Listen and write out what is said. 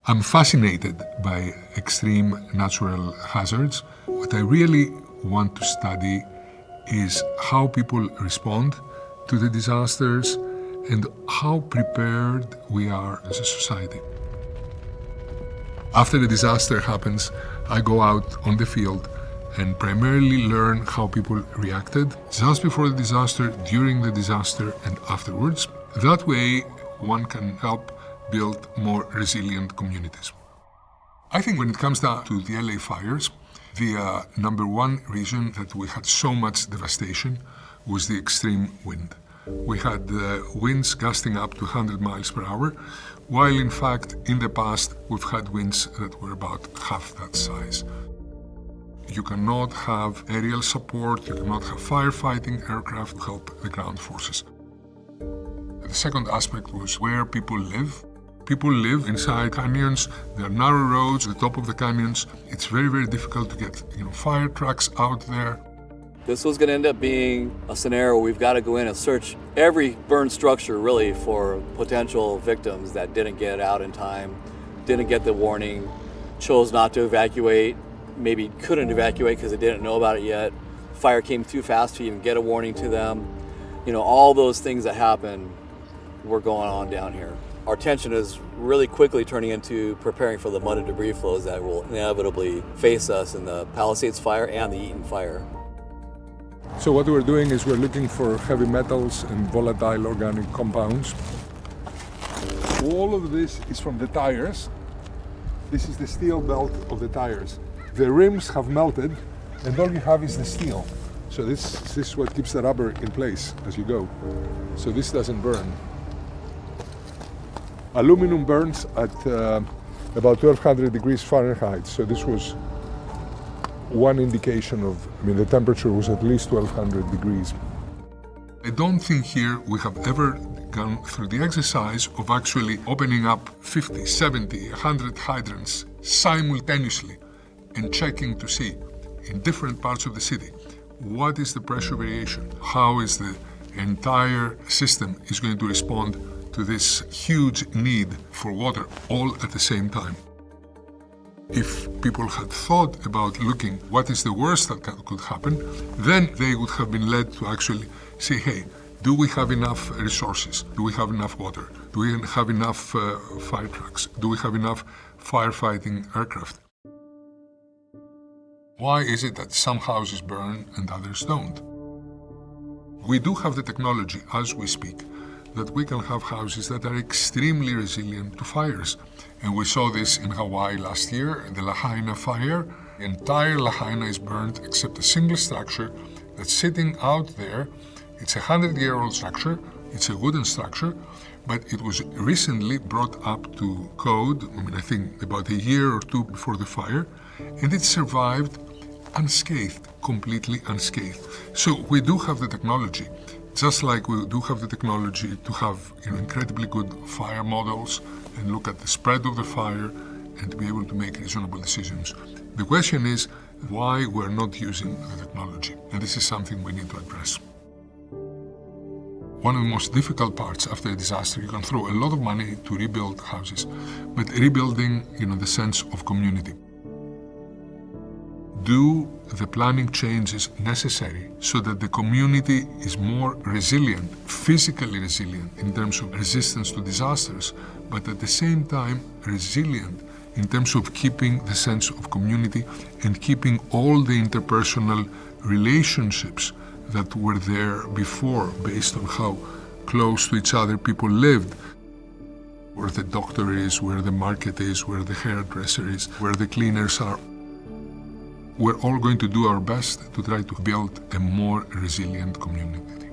I'm fascinated by extreme natural hazards. What I really want to study is how people respond to the disasters and how prepared we are as a society. After the disaster happens, I go out on the field and primarily learn how people reacted just before the disaster, during the disaster, and afterwards. That way, one can help build more resilient communities. I think when it comes down to the LA fires, the number one reason that we had so much devastation was the extreme wind. We had winds gusting up to 100 miles per hour, while in fact, in the past, we've had winds that were about half that size. You cannot have aerial support, you cannot have firefighting aircraft to help the ground forces. The second aspect was where people live. People live inside canyons, there are narrow roads at the top of the canyons. It's very, very difficult to get fire trucks out there. This was going to end up being a scenario where we've got to go in and search every burned structure really for potential victims that didn't get out in time, didn't get the warning, chose not to evacuate, maybe couldn't evacuate because they didn't know about it yet. Fire came too fast to even get a warning to them. All those things that happened were going on down here. Our attention is really quickly turning into preparing for the mud and debris flows that will inevitably face us in the Palisades fire and the Eaton fire. So what we're doing is we're looking for heavy metals and volatile organic compounds. All of this is from the tires. This is the steel belt of the tires. The rims have melted and all you have is the steel. So this is what keeps the rubber in place as you go. So this doesn't burn. Aluminum burns at about 1200 degrees Fahrenheit. So this was one indication of, the temperature was at least 1200 degrees. I don't think here we have ever gone through the exercise of actually opening up 50, 70, 100 hydrants simultaneously and checking to see in different parts of the city what is the pressure variation, how is the entire system is going to respond to this huge need for water all at the same time. If people had thought about looking what is the worst that could happen, then they would have been led to actually say, hey, do we have enough resources? Do we have enough water? Do we have enough fire trucks? Do we have enough firefighting aircraft? Why is it that some houses burn and others don't? We do have the technology as we speak that we can have houses that are extremely resilient to fires. And we saw this in Hawaii last year, the Lahaina fire. The entire Lahaina is burnt except a single structure that's sitting out there. It's a 100-year-old structure, it's a wooden structure, but it was recently brought up to code, I think about a year or two before the fire, and it survived unscathed, completely unscathed. So we do have the technology. Just like we do have the technology to have incredibly good fire models and look at the spread of the fire and to be able to make reasonable decisions. The question is why we're not using the technology, and this is something we need to address. One of the most difficult parts after a disaster, you can throw a lot of money to rebuild houses, but rebuilding, the sense of community. Do the planning changes necessary so that the community is more resilient, physically resilient in terms of resistance to disasters, but at the same time resilient in terms of keeping the sense of community and keeping all the interpersonal relationships that were there before based on how close to each other people lived. Where the doctor is, where the market is, where the hairdresser is, where the cleaners are. We're all going to do our best to try to build a more resilient community.